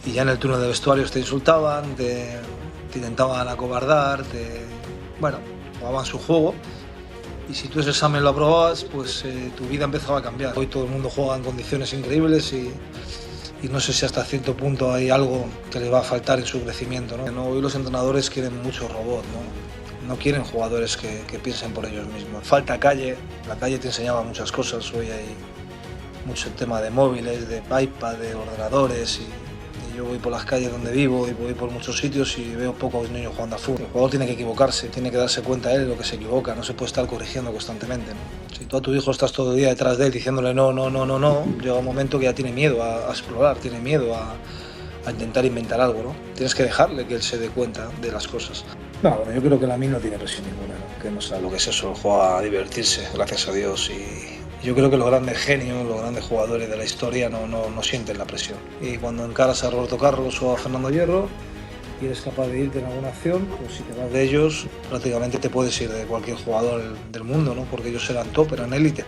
y ya en el turno de vestuarios te insultaban, te intentaban acobardar, bueno, jugaban su juego. Y si tú ese examen lo aprobabas, pues tu vida empezaba a cambiar. Hoy todo el mundo juega en condiciones increíbles y no sé si hasta cierto punto hay algo que les va a faltar en su crecimiento, ¿no? Hoy los entrenadores quieren mucho robot, no quieren jugadores que piensen por ellos mismos. Falta calle, la calle te enseñaba muchas cosas, hoy hay mucho tema de móviles, de iPad, de ordenadores y yo voy por las calles donde vivo y voy por muchos sitios y veo pocos niños jugando a fútbol. El jugador tiene que equivocarse, tiene que darse cuenta él de lo que se equivoca, no se puede estar corrigiendo constantemente, ¿no? Si tú a tu hijo estás todo el día detrás de él diciéndole no, no, no, no, no, llega un momento que ya tiene miedo a explorar, tiene miedo a intentar inventar algo, ¿no? Tienes que dejarle que él se dé cuenta de las cosas. No, bueno, yo creo que Lamine no tiene presión ninguna, ¿no? Que no sabe lo que es eso, juega a divertirse, gracias a Dios. Y yo creo que los grandes genios, los grandes jugadores de la historia no sienten la presión. Y cuando encaras a Roberto Carlos o a Fernando Hierro y eres capaz de irte en alguna acción, pues si te vas de ellos, prácticamente te puedes ir de cualquier jugador del mundo, ¿no? Porque ellos eran top, eran élite.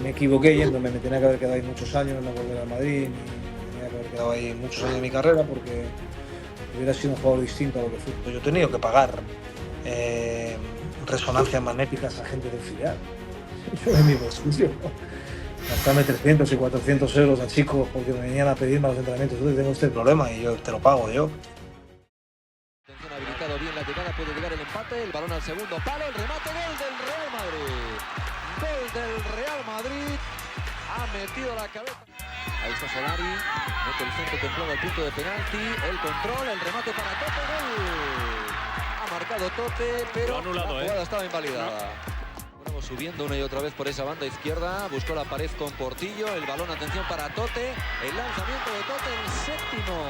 Me equivoqué yéndome, me tenía que haber quedado ahí muchos años, no volver a Madrid, ni tenía que haber quedado ahí muchos años de mi carrera porque hubiera sido un jugador distinto a lo que fui. Yo he tenido que pagar resonancias magnéticas a gente del filial. Yo de mi bolsillo. Gastarme 300 y 400 euros a chicos porque me venían a pedirme a los entrenamientos. Entonces tengo este problema y yo te lo pago yo. Atención, habilitado bien la llegada, puede llegar el empate, el balón al segundo palo, el remate, gol del Real Madrid. Gol del Real Madrid, ha metido la cabeza. Ahí está Solari, mete el centro templado al punto de penalti, el control, el remate para Tote, gol. Ha marcado Tote, pero anulado, la jugada estaba invalidada. Bueno, subiendo una y otra vez por esa banda izquierda, buscó la pared con Portillo, el balón, atención para Tote, el lanzamiento de Tote, el séptimo,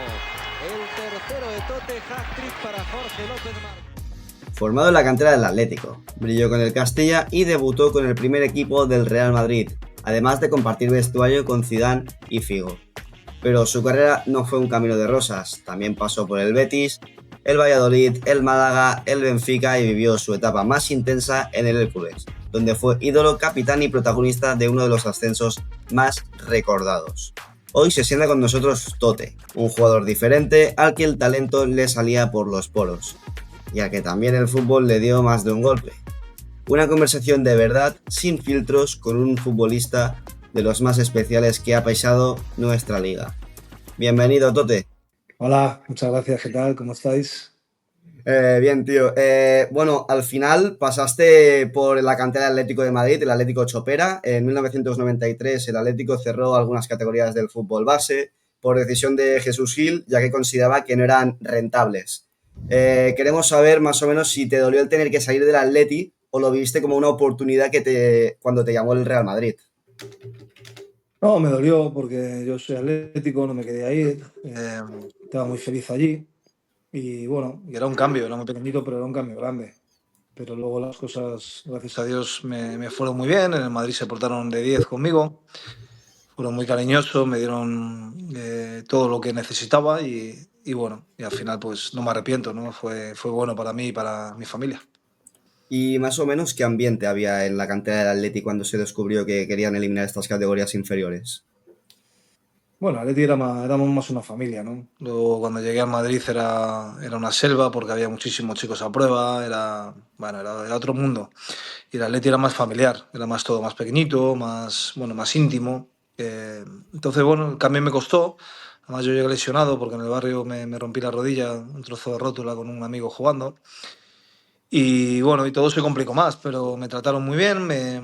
el tercero de Tote, hat-trick para Jorge López Martínez. Formado en la cantera del Atlético, brilló con el Castilla y debutó con el primer equipo del Real Madrid, además de compartir vestuario con Zidane y Figo. Pero su carrera no fue un camino de rosas, también pasó por el Betis, el Valladolid, el Málaga, el Benfica y vivió su etapa más intensa en el Hércules, donde fue ídolo, capitán y protagonista de uno de los ascensos más recordados. Hoy se sienta con nosotros Tote, un jugador diferente al que el talento le salía por los poros, ya que también el fútbol le dio más de un golpe. Una conversación de verdad, sin filtros, con un futbolista de los más especiales que ha pisado nuestra liga. Bienvenido, Tote. Hola, muchas gracias. ¿Qué tal? ¿Cómo estáis? Bien, tío. Bueno, al final pasaste por la cantera del Atlético de Madrid, el Atlético Chopera. En 1993 el Atlético cerró algunas categorías del fútbol base por decisión de Jesús Gil, ya que consideraba que no eran rentables. Queremos saber más o menos si te dolió el tener que salir del Atleti o lo viste como una oportunidad cuando te llamó el Real Madrid. No, me dolió porque yo soy atlético, no me quería ir. Estaba muy feliz allí. Y bueno, y era un cambio, era muy pequeñito, pero era un cambio grande. Pero luego las cosas, gracias a Dios, me fueron muy bien. En el Madrid se portaron de 10 conmigo. Fueron muy cariñosos, me dieron todo lo que necesitaba y bueno, y al final pues no me arrepiento, ¿no? Fue bueno para mí y para mi familia. Y más o menos, ¿qué ambiente había en la cantera del Atleti cuando se descubrió que querían eliminar estas categorías inferiores? Bueno, Atleti éramos más una familia, ¿no? Luego cuando llegué a Madrid era una selva porque había muchísimos chicos a prueba, bueno, era otro mundo. Y el Atleti era más familiar, era más todo más pequeñito, más íntimo. Entonces, bueno, el cambio me costó. Además, yo llegué lesionado porque en el barrio me rompí la rodilla, un trozo de rótula con un amigo jugando. Y bueno, y todo se complicó más, pero me trataron muy bien, me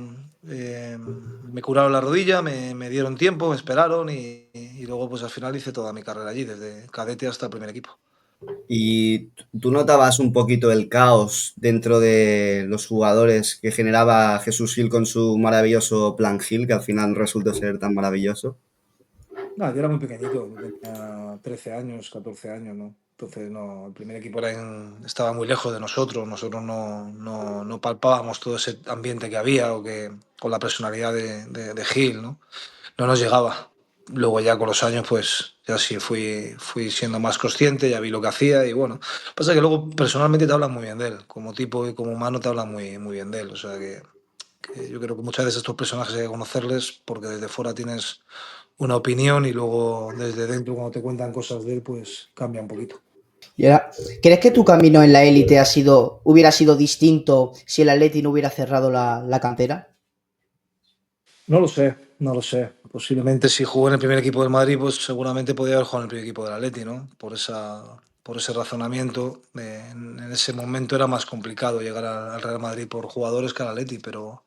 curaron la rodilla, me dieron tiempo, me esperaron y luego pues al final hice toda mi carrera allí, desde cadete hasta el primer equipo. ¿Y tú notabas un poquito el caos dentro de los jugadores que generaba Jesús Gil con su maravilloso plan Gil, que al final resultó ser tan maravilloso? No, yo era muy pequeñito, tenía 13 años, 14 años, ¿no? Entonces, no, el primer equipo estaba muy lejos de nosotros no palpábamos todo ese ambiente que había o con la personalidad de Gil, ¿no? No nos llegaba. Luego ya con los años, pues ya sí fui siendo más consciente, ya vi lo que hacía y bueno, pasa que luego personalmente te hablan muy bien de él, como tipo y como humano te hablan muy, muy bien de él, o sea que que yo creo que muchas veces estos personajes hay que conocerles porque desde fuera tienes una opinión y luego desde dentro cuando te cuentan cosas de él pues cambia un poquito. Y ahora, ¿crees que tu camino en la élite hubiera sido distinto si el Atleti no hubiera cerrado la cantera? No lo sé, no lo sé. Posiblemente si jugó en el primer equipo del Madrid, pues seguramente podía haber jugado en el primer equipo del Atleti, ¿no? Por ese razonamiento. En ese momento era más complicado llegar al Real Madrid por jugadores que al Atleti, pero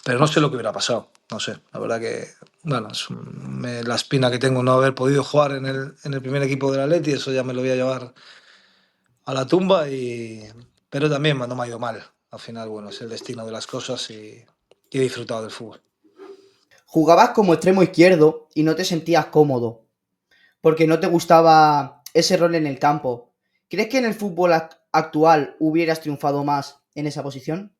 no sé lo que hubiera pasado. No sé. La verdad que, bueno, la espina que tengo no haber podido jugar en el primer equipo del Atleti, eso ya me lo voy a llevar a la tumba, pero también no me ha ido mal. Al final, bueno, es el destino de las cosas y he disfrutado del fútbol. Jugabas como extremo izquierdo y no te sentías cómodo, porque no te gustaba ese rol en el campo. ¿Crees que en el fútbol actual hubieras triunfado más en esa posición?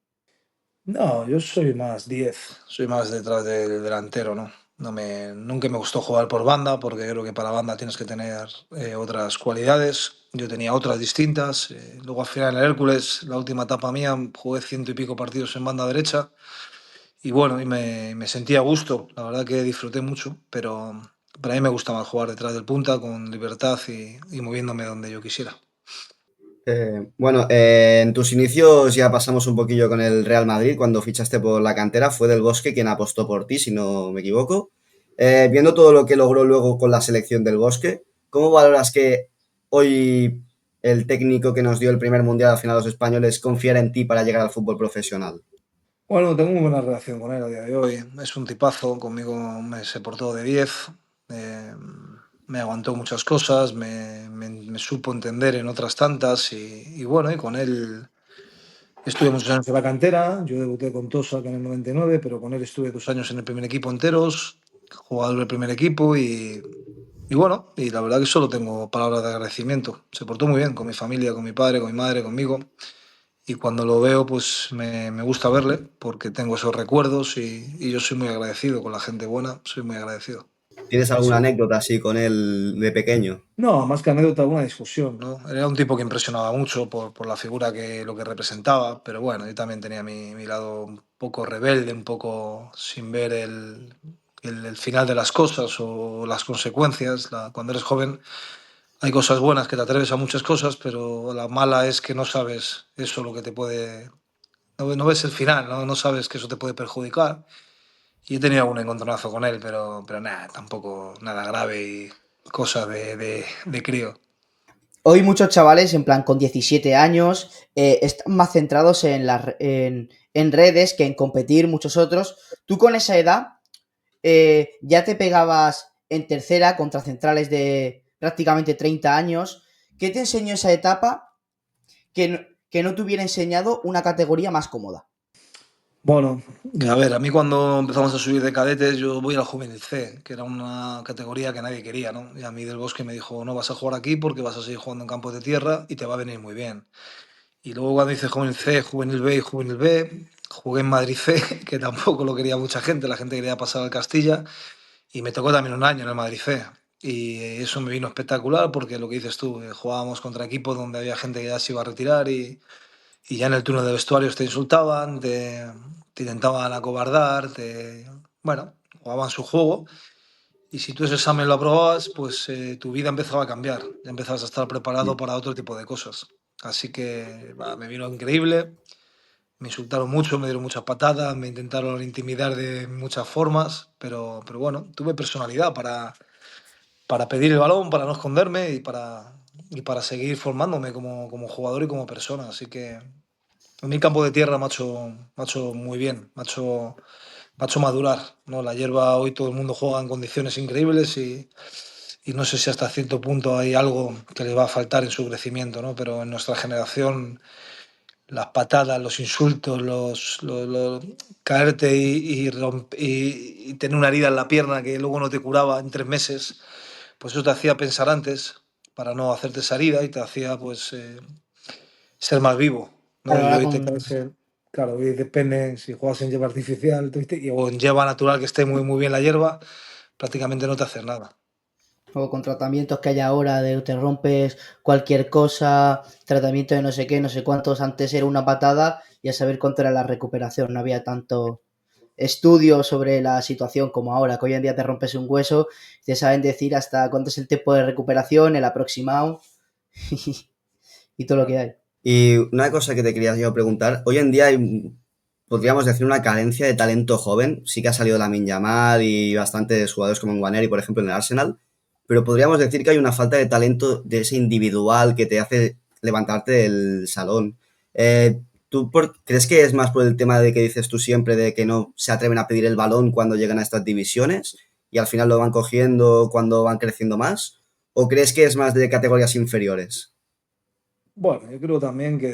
No, yo soy más 10, soy más detrás del delantero, ¿no? Nunca me gustó jugar por banda porque creo que para banda tienes que tener otras cualidades. Yo tenía otras distintas. Luego al final en el Hércules, la última etapa mía, jugué ciento y pico partidos en banda derecha y bueno, me sentía a gusto. La verdad que disfruté mucho, pero para mí me gusta más jugar detrás del punta con libertad y moviéndome donde yo quisiera. Bueno, en tus inicios ya pasamos un poquillo con el Real Madrid, cuando fichaste por la cantera, fue Del Bosque quien apostó por ti, si no me equivoco. Viendo todo lo que logró luego con la selección del Bosque, ¿cómo valoras que hoy el técnico que nos dio el primer mundial al final a los españoles confiara en ti para llegar al fútbol profesional? Bueno, tengo muy buena relación con él a día de hoy. Es un tipazo, conmigo se portó de 10, eh, me aguantó muchas cosas, me supo entender en otras tantas y bueno, y con él estuve muchos años en la cantera. Yo debuté con Tosa que en el 99, pero con él estuve 2 años en el primer equipo enteros, jugador del primer equipo y bueno, y la verdad que solo tengo palabras de agradecimiento. Se portó muy bien con mi familia, con mi padre, con mi madre, conmigo. Y cuando lo veo, pues me gusta verle porque tengo esos recuerdos y yo soy muy agradecido con la gente buena, soy muy agradecido. ¿Tienes alguna anécdota así con él de pequeño? No, más que anécdota, una discusión, ¿no? Era un tipo que impresionaba mucho por la figura lo que representaba, pero bueno, yo también tenía mi lado un poco rebelde, un poco sin ver el final de las cosas o las consecuencias. Cuando eres joven hay cosas buenas que te atreves a muchas cosas, pero la mala es que no sabes eso lo que te puede. No ves el final, ¿no? No sabes que eso te puede perjudicar. Y he tenido algún encontronazo con él, pero nada, tampoco nada grave y cosas de crío. Hoy muchos chavales, en plan con 17 años, están más centrados en redes que en competir, muchos otros. Tú con esa edad ya te pegabas en tercera contra centrales de prácticamente 30 años. ¿Qué te enseñó esa etapa que no te hubiera enseñado una categoría más cómoda? Bueno, a ver, a mí cuando empezamos a subir de cadetes, yo voy al Juvenil C, que era una categoría que nadie quería, ¿no? Y a mí Del Bosque me dijo, no vas a jugar aquí porque vas a seguir jugando en campos de tierra y te va a venir muy bien. Y luego cuando hice Juvenil C, Juvenil B y Juvenil B, jugué en Madrid C, que tampoco lo quería mucha gente, la gente quería pasar al Castilla, y me tocó también un año en el Madrid C. Y eso me vino espectacular porque lo que dices tú, jugábamos contra equipos donde había gente que ya se iba a retirar y ya en el turno de vestuarios te insultaban, te intentaban acobardar, bueno, jugaban su juego. Y si tú ese examen lo aprobabas, pues tu vida empezaba a cambiar, ya empezabas a estar preparado para otro tipo de cosas. Así que me vino increíble, me insultaron mucho, me dieron muchas patadas, me intentaron intimidar de muchas formas, pero bueno, tuve personalidad para pedir el balón, para no esconderme y para seguir formándome como jugador y como persona. Así que a mí campo de tierra me ha hecho muy bien, me ha hecho madurar, ¿no? La hierba hoy todo el mundo juega en condiciones increíbles y no sé si hasta cierto punto hay algo que les va a faltar en su crecimiento, ¿no? Pero en nuestra generación las patadas, los insultos, caerte y tener una herida en la pierna que luego no te curaba en 3 meses, pues eso te hacía pensar antes para no hacerte esa herida y te hacía pues ser más vivo, ¿no? Claro, Y ahora hoy te parece, claro, hoy depende si juegas en hierba artificial o en hierba natural que esté muy, muy bien la hierba, prácticamente no te hace nada. o con tratamientos que hay ahora de te rompes cualquier cosa, tratamiento de no sé qué, no sé cuántos, antes era una patada y a saber cuánto era la recuperación, no había tanto. estudios sobre la situación como ahora, que hoy en día te rompes un hueso, te saben decir hasta cuánto es el tiempo de recuperación, el aproximado y todo lo que hay. Y una cosa que te quería yo preguntar, hoy en día hay, podríamos decir, una carencia de talento joven. Sí que ha salido Lamine Yamal y bastantes jugadores como Nwaneri, por ejemplo, en el Arsenal, pero podríamos decir que hay una falta de talento de ese individual que te hace levantarte del salón. ¿Crees que es más por el tema de que dices tú siempre de que no se atreven a pedir el balón cuando llegan a estas divisiones y al final lo van cogiendo cuando van creciendo más? ¿O crees que es más de categorías inferiores? Bueno, yo creo también que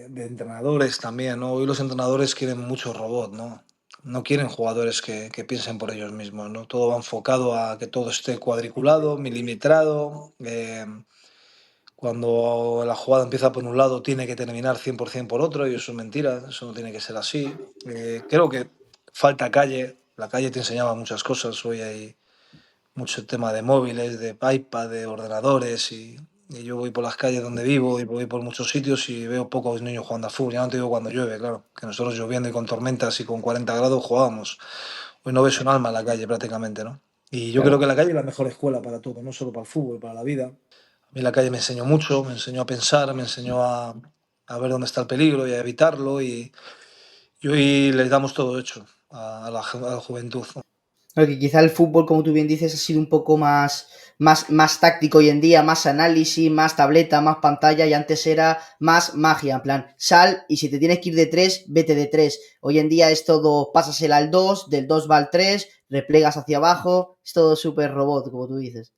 de entrenadores también, ¿no? Hoy los entrenadores quieren mucho robot, ¿no? No quieren jugadores que piensen por ellos mismos, ¿no? Todo va enfocado a que todo esté cuadriculado, milimetrado. Cuando la jugada empieza por un lado, tiene que terminar 100% por otro, y eso es mentira, eso no tiene que ser así. Creo que falta calle, la calle te enseñaba muchas cosas, hoy hay mucho tema de móviles, de iPad, de ordenadores y yo voy por las calles donde vivo y voy por muchos sitios y veo pocos niños jugando a fútbol. Ya no te digo cuando llueve, claro, que nosotros lloviendo y con tormentas y con 40 grados jugábamos. Hoy no ves un alma en la calle prácticamente, ¿no? Y yo creo Claro. que la calle es la mejor escuela para todo, no solo para el fútbol, para la vida. A mí la calle me enseñó mucho, me enseñó a pensar, me enseñó a ver dónde está el peligro y a evitarlo y hoy les damos todo hecho a la juventud. Porque quizá el fútbol, como tú bien dices, ha sido un poco más táctico hoy en día, más análisis, más tableta, más pantalla, y antes era más magia, en plan, sal y si te tienes que ir de tres, vete de tres. Hoy en día es todo, pásasela al 2, del 2 va al 3, replegas hacia abajo, es todo súper robot, como tú dices.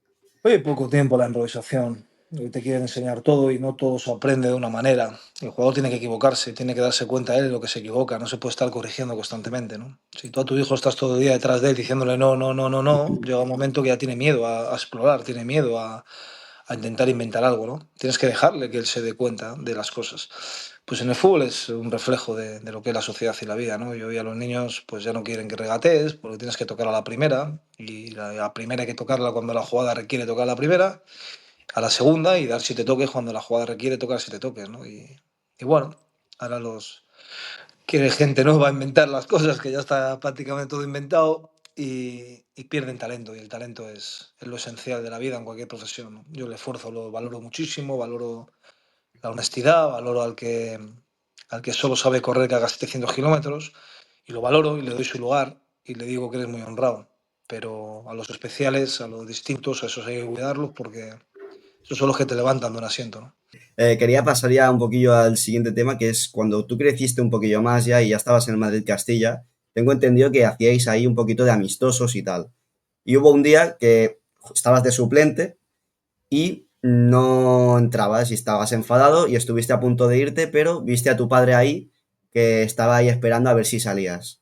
Hoy hay poco tiempo la improvisación. Hoy te quieren enseñar todo y no todo se aprende de una manera. El jugador tiene que equivocarse, tiene que darse cuenta él de lo que se equivoca, no se puede estar corrigiendo constantemente, ¿no? Si tú a tu hijo estás todo el día detrás de él diciéndole no, no, no, no, no, llega un momento que ya tiene miedo a explorar, tiene miedo a intentar inventar algo, ¿no? Tienes que dejarle que él se dé cuenta de las cosas. Pues en el fútbol es un reflejo de lo que es la sociedad y la vida, ¿no? Y hoy a los niños pues ya no quieren que regatees porque tienes que tocar a la primera y la primera hay que tocarla cuando la jugada requiere tocar la primera, a la segunda y dar si te toques cuando la jugada requiere tocar si te toques, ¿no? Y bueno, ahora los quiere gente nueva a inventar las cosas que ya está prácticamente todo inventado y pierden talento y el talento es lo esencial de la vida en cualquier profesión, ¿no? Yo el esfuerzo lo valoro muchísimo, valoro la honestidad, valoro al que solo sabe correr que haga 700 kilómetros y lo valoro y le doy su lugar y le digo que eres muy honrado. Pero a los especiales, a los distintos, a esos hay que cuidarlos porque esos son los que te levantan de un asiento, ¿no? Quería pasar ya un poquillo al siguiente tema, que es cuando tú creciste un poquillo más ya y ya estabas en el Madrid-Castilla, tengo entendido que hacíais ahí un poquito de amistosos y tal. Y hubo un día que estabas de suplente y no entrabas y estabas enfadado y estuviste a punto de irte, pero viste a tu padre ahí que estaba ahí esperando a ver si salías.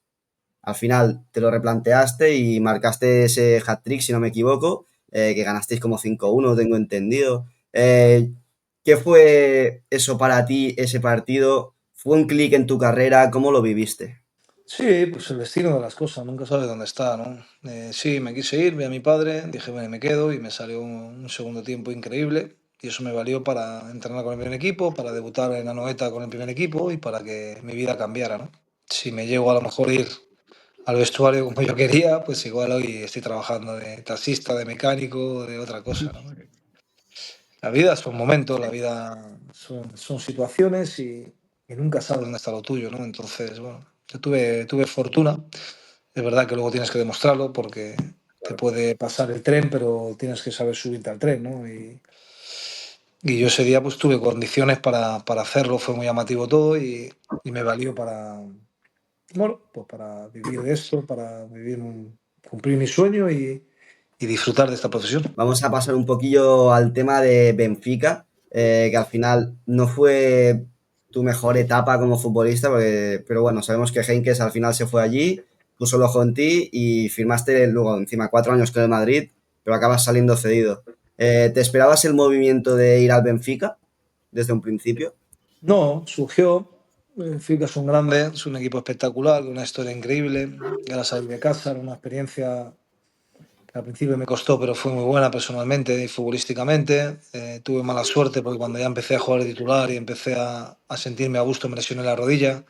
Al final te lo replanteaste y marcaste ese hat-trick, si no me equivoco, que ganasteis como 5-1, tengo entendido. ¿Qué fue eso para ti, ese partido? ¿Fue un clic en tu carrera? ¿Cómo lo viviste? Sí, pues el destino de las cosas, nunca sabes dónde está, ¿no? Sí, me quise ir, vi a mi padre, dije, bueno, me quedo y me salió un segundo tiempo increíble y eso me valió para entrenar con el primer equipo, para debutar en la Anoeta con el primer equipo y para que mi vida cambiara, ¿no? Si me llego a lo mejor ir al vestuario como yo quería, pues igual hoy estoy trabajando de taxista, de mecánico, de otra cosa, ¿no? La vida son momentos, la vida son situaciones y nunca sabes dónde está lo tuyo, ¿no? Entonces, bueno, yo tuve fortuna. Es verdad que luego tienes que demostrarlo porque te puede pasar el tren, pero tienes que saber subirte al tren, ¿no? Y yo ese día pues tuve condiciones para hacerlo, fue muy llamativo todo y me valió para, bueno, pues para vivir de esto, para cumplir mi sueño y disfrutar de esta profesión. Vamos a pasar un poquillo al tema de Benfica, que al final no fue tu mejor etapa como futbolista, pero bueno, sabemos que Heynckes al final se fue allí, puso el ojo en ti y firmaste luego encima 4 años con el Madrid, pero acabas saliendo cedido. ¿Te esperabas el movimiento de ir al Benfica desde un principio? No, surgió. Benfica es un grande, es un equipo espectacular, una historia increíble. Y ahora salir de casa, era una experiencia que al principio me costó, pero fue muy buena personalmente y futbolísticamente. Tuve mala suerte porque cuando ya empecé a jugar de titular y empecé a sentirme a gusto me lesioné la rodilla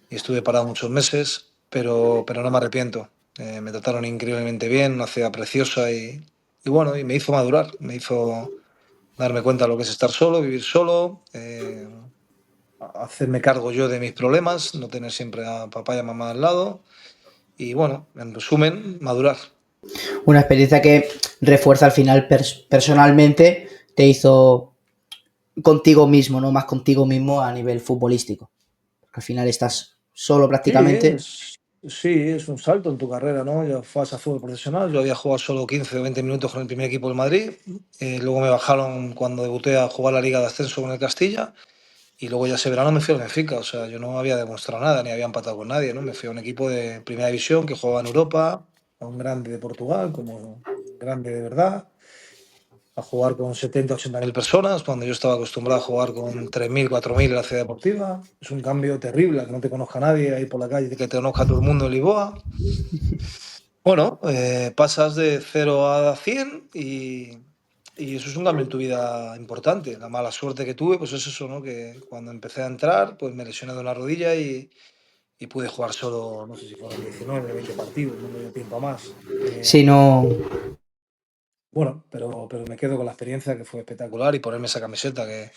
y estuve parado muchos meses. pero no me arrepiento. Me trataron increíblemente bien, una ciudad preciosa y bueno, y me hizo madurar, me hizo darme cuenta de lo que es estar solo, vivir solo, hacerme cargo yo de mis problemas, no tener siempre a papá y a mamá al lado y bueno, en resumen, madurar. Una experiencia que refuerza al final personalmente, te hizo contigo mismo, ¿no? Más contigo mismo a nivel futbolístico. Al final estás solo Sí, prácticamente. es un salto en tu carrera, ¿no? Ya fue a fútbol profesional, yo había jugado solo 15 o 20 minutos con el primer equipo del Madrid, luego me bajaron cuando debuté a jugar la Liga de Ascenso con el Castilla y luego ya ese verano me fui al Benfica, o sea, yo no había demostrado nada, ni había empatado con nadie, ¿no? Me fui a un equipo de primera división que jugaba en Europa, a un grande de Portugal, como un grande de verdad, a jugar con 70 80 mil personas, cuando yo estaba acostumbrado a jugar con 3.000 4.000 en la ciudad deportiva. Es un cambio terrible, que no te conozca nadie ahí por la calle, que te conozca todo el mundo en Lisboa. Bueno, pasas de 0 a 100 y eso es un cambio en tu vida importante. La mala suerte que tuve, pues es eso, ¿no? Que cuando empecé a entrar, pues me lesioné de una rodilla y pude jugar solo, no sé si fueron 19 20 partidos, no me dio tiempo a más. Si no, Bueno, pero me quedo con la experiencia que fue espectacular y ponerme esa camiseta que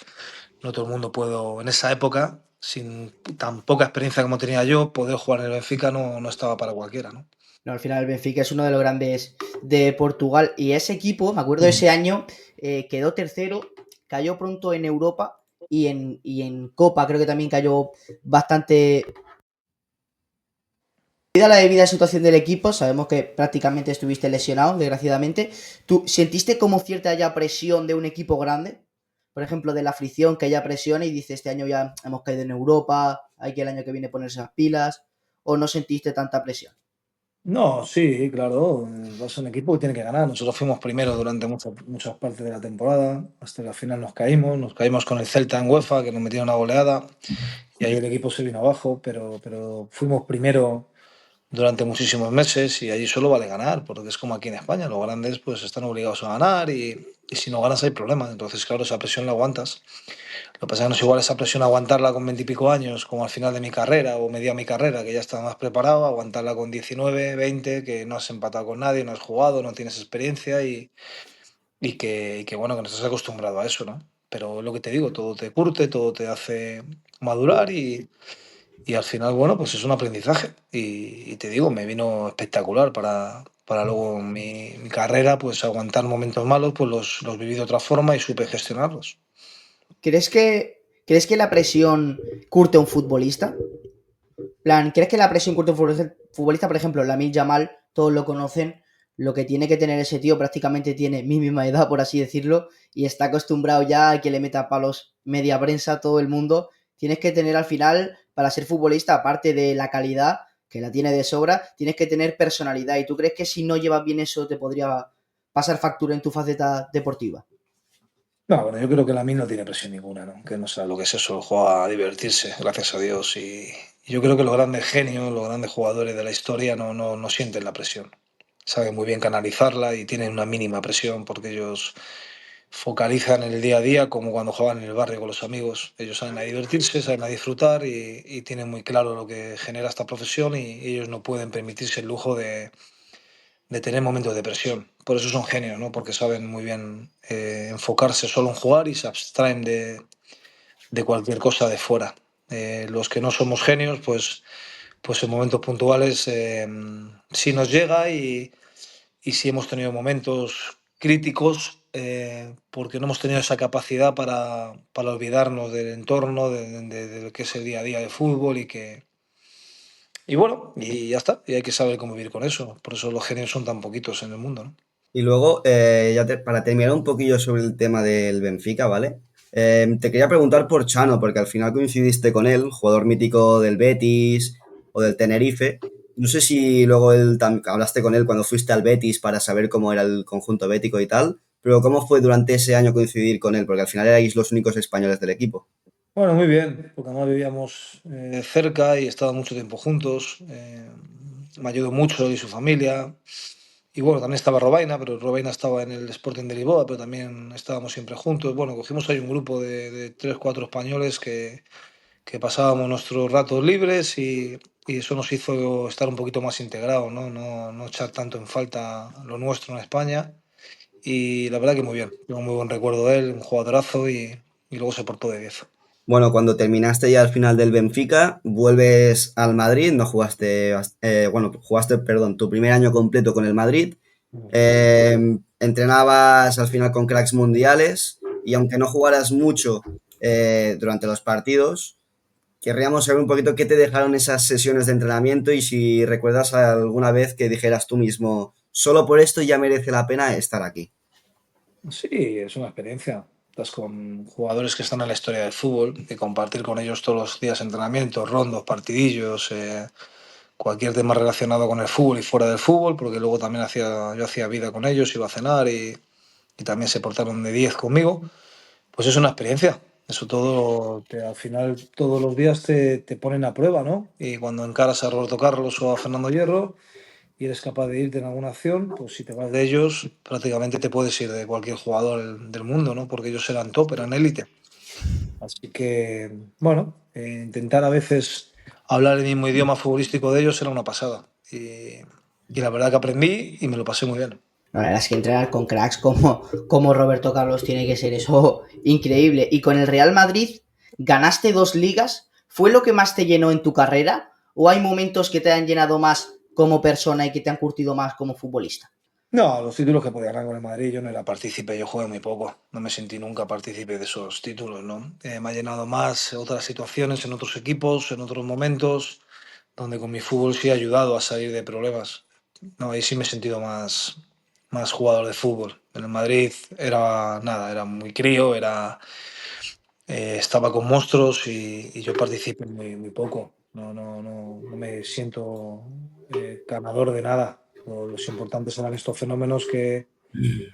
no todo el mundo puedo, en esa época, sin tan poca experiencia como tenía yo, poder jugar en el Benfica no estaba para cualquiera, ¿no? no, al final el Benfica es uno de los grandes de Portugal y ese equipo, me acuerdo de ese año, quedó tercero, cayó pronto en Europa y en Copa creo que también cayó bastante. Debido a la debida situación del equipo, sabemos que prácticamente estuviste lesionado, desgraciadamente. ¿Tú sentiste como cierta ya presión de un equipo grande? Por ejemplo, de la afición que haya presión y dice este año ya hemos caído en Europa, hay que el año que viene ponerse las pilas, ¿o no sentiste tanta presión? No, sí, claro, vas a un equipo que tiene que ganar. Nosotros fuimos primeros durante muchas partes de la temporada, hasta la final nos caímos con el Celta en UEFA, que nos metieron una goleada y ahí el equipo se vino abajo, pero fuimos primero durante muchísimos meses y allí solo vale ganar, porque es como aquí en España, los grandes pues están obligados a ganar y si no ganas hay problemas, entonces claro, esa presión la aguantas. Lo que pasa es que no es igual esa presión aguantarla con 20 y pico años, como al final de mi carrera o media mi carrera, que ya estaba más preparado, aguantarla con 19 20 que no has empatado con nadie, no has jugado, no tienes experiencia y que bueno, que no estás acostumbrado a eso, ¿no? Pero lo que te digo, todo te curte, todo te hace madurar y al final, bueno, pues es un aprendizaje. Y te digo, me vino espectacular para luego en mi carrera, pues aguantar momentos malos, pues los viví de otra forma y supe gestionarlos. ¿Crees que la presión curte a un futbolista? Plan, ¿crees que la presión curte a un futbolista? Por ejemplo, Lamine Yamal, todos lo conocen, lo que tiene que tener ese tío prácticamente tiene mi misma edad, por así decirlo, y está acostumbrado ya a que le meta palos media prensa a todo el mundo. Tienes que tener al final, para ser futbolista, aparte de la calidad, que la tiene de sobra, tienes que tener personalidad. ¿Y tú crees que si no llevas bien eso te podría pasar factura en tu faceta deportiva? No, bueno, yo creo que la no tiene presión ninguna, ¿no? Que no sabe lo que es eso, juega a divertirse, gracias a Dios. Y yo creo que los grandes genios, los grandes jugadores de la historia no sienten la presión. Saben muy bien canalizarla y tienen una mínima presión porque ellos focalizan el día a día como cuando juegan en el barrio con los amigos. Ellos saben a divertirse, saben a disfrutar y tienen muy claro lo que genera esta profesión y ellos no pueden permitirse el lujo de tener momentos de presión. Por eso son genios, ¿no? Porque saben muy bien enfocarse solo en jugar y se abstraen de cualquier cosa de fuera. Los que no somos genios, pues en momentos puntuales sí nos llega y sí hemos tenido momentos críticos porque no hemos tenido esa capacidad para olvidarnos del entorno, de lo que es el día a día de fútbol y bueno, y ya está, y hay que saber cómo vivir con eso. Por eso los genios son tan poquitos en el mundo, ¿no? Y luego, para terminar un poquillo sobre el tema del Benfica, ¿vale? Te quería preguntar por Chano, porque al final coincidiste con él, jugador mítico del Betis o del Tenerife. No sé si luego hablaste con él cuando fuiste al Betis para saber cómo era el conjunto bético y tal, pero ¿cómo fue durante ese año coincidir con él? Porque al final erais los únicos españoles del equipo. Bueno, muy bien, porque además vivíamos cerca y estábamos mucho tiempo juntos. Me ayudó mucho y su familia. Y bueno, también estaba Robaina, pero Robaina estaba en el Sporting de Lisboa, pero también estábamos siempre juntos. Bueno, cogimos ahí un grupo de 3, 4 españoles que pasábamos nuestros ratos libres y eso nos hizo estar un poquito más integrados, ¿no? No echar tanto en falta lo nuestro en España. Y la verdad que muy bien, tengo muy buen recuerdo de él, un jugadorazo y luego se portó de 10. Bueno, cuando terminaste ya al final del Benfica, vuelves al Madrid, no jugaste, bueno, jugaste, perdón, tu primer año completo con el Madrid, entrenabas al final con cracks mundiales y aunque no jugaras mucho durante los partidos, querríamos saber un poquito qué te dejaron esas sesiones de entrenamiento y si recuerdas alguna vez que dijeras tú mismo, solo por esto ya merece la pena estar aquí. Sí, es una experiencia. Estás con jugadores que están en la historia del fútbol y compartir con ellos todos los días entrenamientos, rondos, partidillos, cualquier tema relacionado con el fútbol y fuera del fútbol, porque luego también yo hacía vida con ellos, iba a cenar y también se portaron de 10 conmigo. Pues es una experiencia. Eso todo, al final, todos los días te ponen a prueba, ¿no? Y cuando encaras a Roberto Carlos o a Fernando Hierro y eres capaz de irte en alguna acción, pues si te vas de ellos, prácticamente te puedes ir de cualquier jugador del mundo, ¿no? Porque ellos eran top, eran élite. Así que, bueno, intentar a veces hablar el mismo idioma futbolístico de ellos era una pasada. Y la verdad que aprendí y me lo pasé muy bien. La verdad es que entrenar con cracks como Roberto Carlos tiene que ser eso increíble. Y con el Real Madrid ganaste 2 ligas. ¿Fue lo que más te llenó en tu carrera? ¿O hay momentos que te han llenado más como persona y que te han curtido más como futbolista? No, los títulos que podía ganar con el Madrid, yo no era partícipe, yo jugué muy poco, no me sentí nunca partícipe de esos títulos, ¿no? Me ha llenado más otras situaciones en otros equipos, en otros momentos, donde con mi fútbol sí he ayudado a salir de problemas. No, ahí sí me he sentido más jugador de fútbol. En el Madrid era nada, era muy crío, estaba con monstruos y yo participé muy poco. No me siento ganador de nada. Los importantes eran estos fenómenos que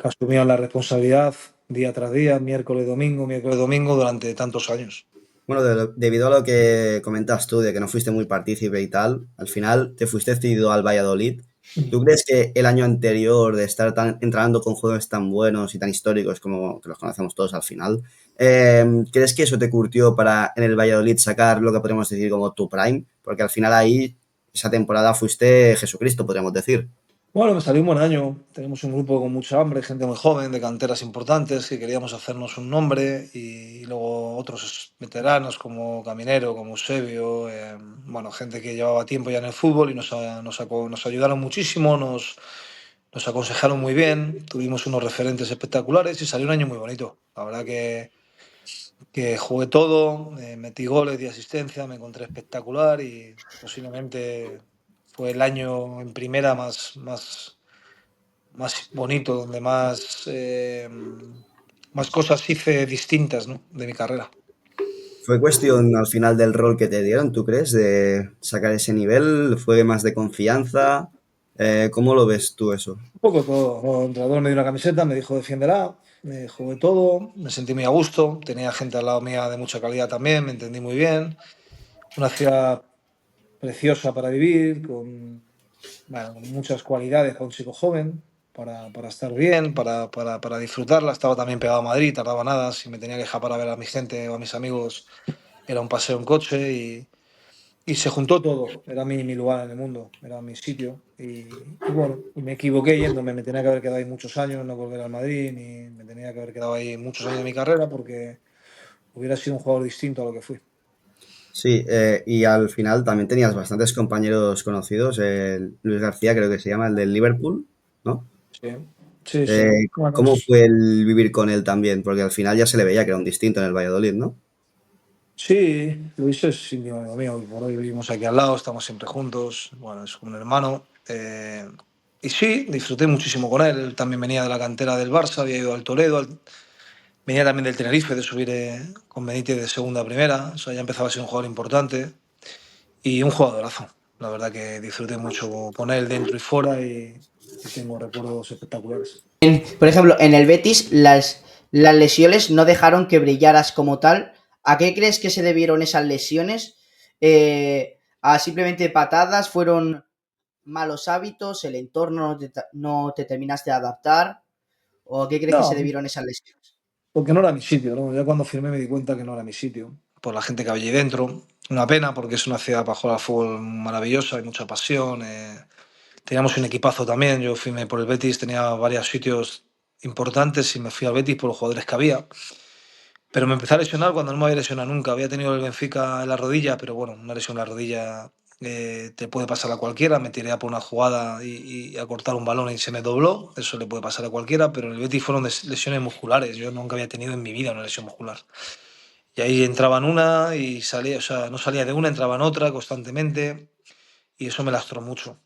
asumían la responsabilidad día tras día, miércoles, domingo, durante tantos años. Bueno, debido a lo que comentas tú, de que no fuiste muy partícipe y tal, al final te fuiste cedido al Valladolid. ¿Tú crees que el año anterior de estar entrenando con jugadores tan buenos y tan históricos como que los conocemos todos al final, crees que eso te curtió para en el Valladolid sacar lo que podríamos decir como tu prime? Porque al final ahí, esa temporada fuiste Jesucristo, podríamos decir. Bueno, me salió un buen año. Tenemos un grupo con mucha hambre, gente muy joven, de canteras importantes, que queríamos hacernos un nombre y luego otros veteranos como Caminero, como Eusebio, bueno, gente que llevaba tiempo ya en el fútbol y nos ayudaron muchísimo, nos aconsejaron muy bien, tuvimos unos referentes espectaculares y salió un año muy bonito. La verdad que jugué todo, metí goles, di asistencia, me encontré espectacular y posiblemente fue el año en primera más bonito, donde más cosas hice distintas, ¿no? De mi carrera. ¿Fue cuestión al final del rol que te dieron, tú crees, de sacar ese nivel? ¿Fue más de confianza? ¿Cómo lo ves tú eso? Un poco todo. ¿No? El entrenador me dio una camiseta, me dijo defiéndela, me jugué todo, me sentí muy a gusto, tenía gente al lado mía de mucha calidad también, me entendí muy bien. Una ciudad preciosa para vivir, bueno, con muchas cualidades para un chico joven, para estar bien, para disfrutarla. Estaba también pegado a Madrid, tardaba nada. Si me tenía que dejar para ver a mi gente o a mis amigos, era un paseo en coche y se juntó todo. Era mi lugar en el mundo, era mi sitio. Y bueno, y me equivoqué yéndome. Me tenía que haber quedado ahí muchos años, no volver al Madrid, ni me tenía que haber quedado ahí muchos años de mi carrera porque hubiera sido un jugador distinto a lo que fui. Sí, y al final también tenías bastantes compañeros conocidos. Luis García creo que se llama, el del Liverpool, ¿no? Sí, sí, sí. Bueno, ¿Cómo fue el vivir con él también? Porque al final ya se le veía que era un distinto en el Valladolid, ¿no? sí, Luis es íntimo amigo mío. Por hoy vivimos aquí al lado, estamos siempre juntos. Bueno, es como un hermano. Y sí, disfruté muchísimo con él. Él también venía de la cantera del Barça, había ido al Toledo, venía también del Tenerife, de subir con Benítez de segunda a primera. O sea, ya empezaba a ser un jugador importante y un jugadorazo. La verdad que disfruté mucho con él dentro y fuera y tengo recuerdos espectaculares. Por ejemplo, en el Betis las lesiones no dejaron que brillaras como tal. ¿A qué crees que se debieron esas lesiones? ¿A simplemente patadas? ¿Fueron malos hábitos? ¿El entorno no te terminaste de adaptar? ¿O a qué crees que se No, debieron esas lesiones? porque no era mi sitio, ¿no? Ya cuando firmé me di cuenta que no era mi sitio. por la gente que había allí dentro. Una pena porque es una ciudad para jugar al fútbol maravillosa, hay mucha pasión. Teníamos un equipazo también, yo fui por el Betis, tenía varios sitios importantes y me fui al Betis por los jugadores que había. Pero me empecé a lesionar cuando no me había lesionado nunca. Había tenido el Benfica en la rodilla, pero bueno, una lesión en la rodilla te puede pasar a cualquiera. Me tiré a por una jugada y a cortar un balón y se me dobló. Eso le puede pasar a cualquiera, pero en el Betis fueron lesiones musculares. Yo nunca había tenido en mi vida una lesión muscular. Y ahí entraba en una y salía, o sea, no salía de una, entraba en otra constantemente y eso me lastró mucho.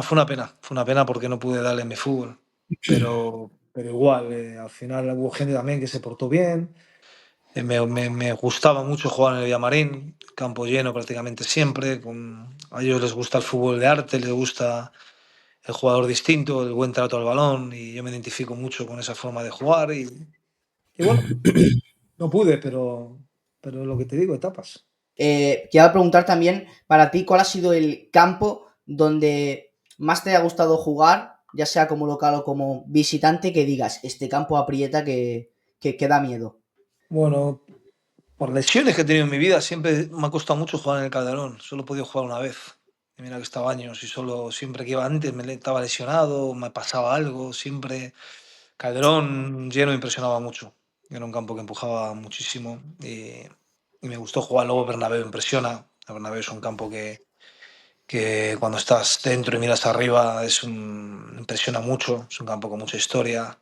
Fue una pena porque no pude darle en mi fútbol. Pero igual, al final hubo gente también que se portó bien. Me gustaba mucho jugar en el Villamarín, campo lleno prácticamente siempre. A ellos les gusta el fútbol de arte, les gusta el jugador distinto, el buen trato al balón, y yo me identifico mucho con esa forma de jugar. Y bueno, no pude, pero lo que te digo, etapas. Quiero preguntar también, para ti, ¿cuál ha sido el campo donde más te ha gustado jugar, ya sea como local o como visitante, que digas, este campo aprieta que da miedo? Bueno, por lesiones que he tenido en mi vida, siempre me ha costado mucho jugar en el Calderón. Solo he podido jugar una vez. Y mira que estaba años y siempre que iba antes estaba lesionado, me pasaba algo, siempre. Calderón lleno me impresionaba mucho. Era un campo que empujaba muchísimo y me gustó jugar. Luego Bernabéu impresiona. El Bernabéu es un campo que cuando estás dentro y miras arriba impresiona mucho. Es un campo con mucha historia.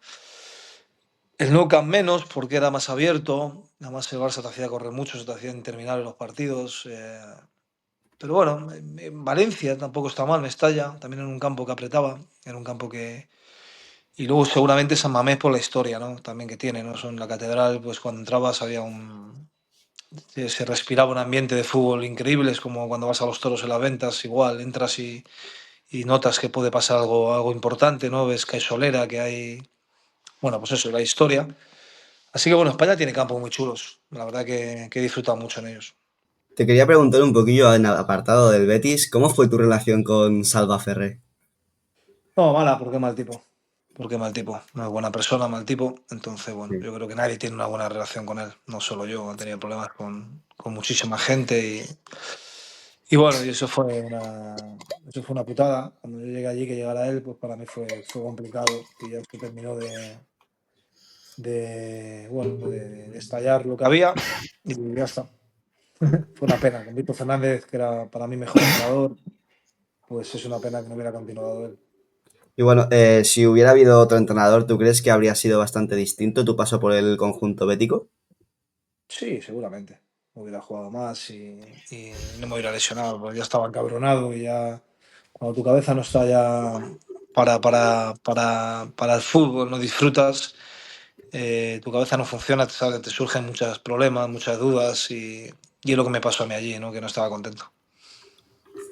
El Nou Camp menos porque era más abierto. Además el Barça te hacía correr mucho, se te hacían terminar los partidos. Pero bueno, en Valencia tampoco está mal, Mestalla. También era un campo que apretaba. Era un campo que, y luego seguramente San Mamés por la historia, ¿no? También que tiene, ¿no? Son la catedral, pues cuando entrabas había se respiraba un ambiente de fútbol increíble, es como cuando vas a los toros en las ventas, igual, entras y notas que puede pasar algo importante, ¿no? Ves que hay solera, que hay, bueno, pues eso, la historia. Así que bueno, España tiene campos muy chulos, la verdad que he disfrutado mucho en ellos. Te quería preguntar un poquillo en apartado del Betis, ¿cómo fue tu relación con Salva Ferré? No, mala, porque mal tipo. Porque mal tipo. No es buena persona, mal tipo. Entonces, bueno, Sí. yo creo que nadie tiene una buena relación con él. No solo yo, he tenido problemas con muchísima gente y bueno, y eso fue una putada. Cuando yo llegué allí, que llegara él, pues para mí fue complicado y ya se terminó bueno, de estallar lo que había y ya está. Fue una pena. Con Víctor Fernández, que era para mí mejor entrenador, pues es una pena que no hubiera continuado él. Y bueno, si hubiera habido otro entrenador, ¿tú crees que habría sido bastante distinto tu paso por el conjunto bético? Sí, seguramente. Hubiera jugado más y no me hubiera lesionado, porque ya estaba encabronado y ya cuando tu cabeza no está ya para el fútbol, no disfrutas, tu cabeza no funciona, te surgen muchos problemas, muchas dudas y es lo que me pasó a mí allí, ¿no? Que no estaba contento.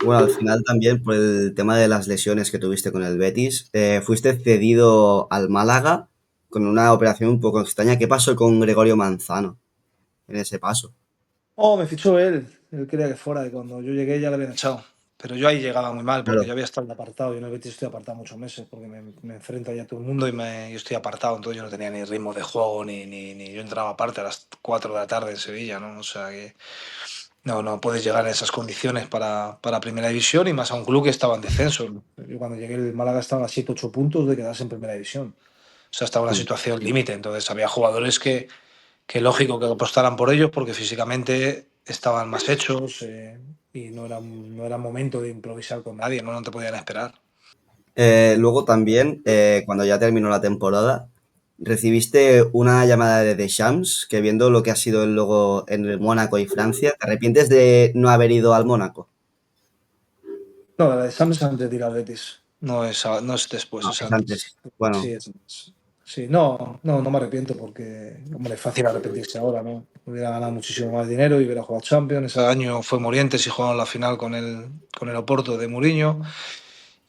Bueno, al final también por el tema de las lesiones que tuviste con el Betis, fuiste cedido al Málaga con una operación un poco extraña. ¿Qué pasó con Gregorio Manzano en ese paso? Oh, me fichó él quería que fuera y cuando yo llegué ya le habían echado. Pero yo ahí llegaba muy mal porque Claro. yo había estado apartado. Yo en el Betis estoy apartado muchos meses porque me enfrento ahí a todo el mundo yo estoy apartado. Entonces yo no tenía ni ritmo de juego ni yo entraba aparte a las 4 de la tarde en Sevilla, ¿no? O sea que no puedes llegar a esas condiciones para Primera División y más a un club que estaba en descenso. Yo cuando llegué el Málaga estaba a 7 8 puntos de quedarse en Primera División. O sea, estaba en una Mm. situación límite. Entonces había jugadores que lógico que apostaran por ellos porque físicamente estaban más hechos y no era momento de improvisar con nadie, no te podían esperar. Luego también, cuando ya terminó la temporada, recibiste una llamada de Deschamps que viendo lo que ha sido el logo en el Mónaco y Francia, ¿te arrepientes de no haber ido al Mónaco? No, la de Sam es antes de ir al Betis, no es después, No, es es antes. antes. Bueno, Sí, sí, no me arrepiento porque, hombre, es fácil arrepentirse ahora, ¿no? Hubiera ganado muchísimo más dinero y hubiera jugado Champions. Ese año fue Morientes y jugaron la final con el Oporto de Mourinho.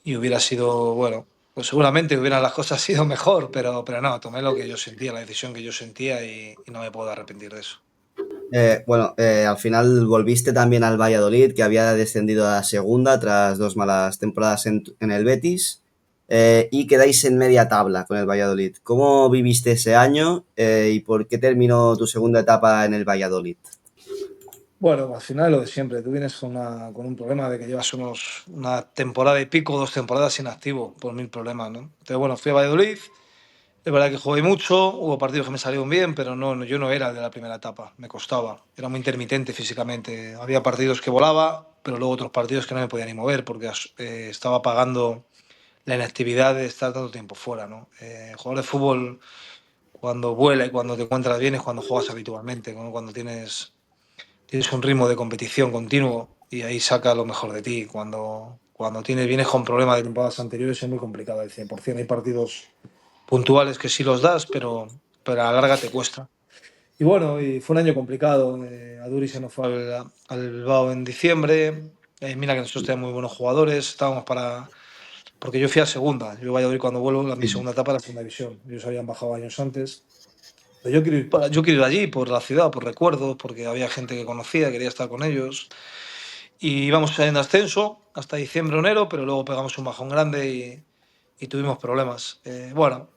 Y hubiera sido, bueno, pues seguramente hubieran las cosas sido mejor, pero no, tomé lo que yo sentía, la decisión que yo sentía y no me puedo arrepentir de eso. al final volviste también al Valladolid, que había descendido a la segunda tras 2 malas temporadas en el Betis, y quedáis en media tabla con el Valladolid. ¿Cómo viviste ese año y por qué terminó tu segunda etapa en el Valladolid? Bueno, al final lo de siempre. Tú vienes con un problema de que llevas una temporada y pico, 2 temporadas inactivo por mil problemas, ¿no? Entonces, bueno, fui a Valladolid. Es verdad que jugué mucho, hubo partidos que me salieron bien, pero yo no era el de la primera etapa, me costaba. Era muy intermitente físicamente. Había partidos que volaba, pero luego otros partidos que no me podía ni mover porque estaba pagando la inactividad de estar tanto tiempo fuera, ¿no? Jugador de fútbol, cuando vuela y cuando te encuentras bien es cuando juegas habitualmente, ¿no? Cuando tienes un ritmo de competición continuo y ahí saca lo mejor de ti. Cuando vienes con problemas de temporadas anteriores es muy complicado al 100%. Hay partidos puntuales que sí los das, pero a la larga te cuesta. Y bueno, y fue un año complicado. Aduri se nos fue al Bilbao en diciembre. Mira que nosotros teníamos muy buenos jugadores. Estábamos para. Porque yo fui a segunda. Yo voy a Valladolid cuando vuelvo, mi segunda etapa era la segunda división. Ellos habían bajado años antes. Pero yo quiero ir allí por la ciudad, por recuerdos, porque había gente que conocía, quería estar con ellos. Y íbamos en ascenso hasta diciembre o enero, pero luego pegamos un bajón grande y tuvimos problemas. Bueno,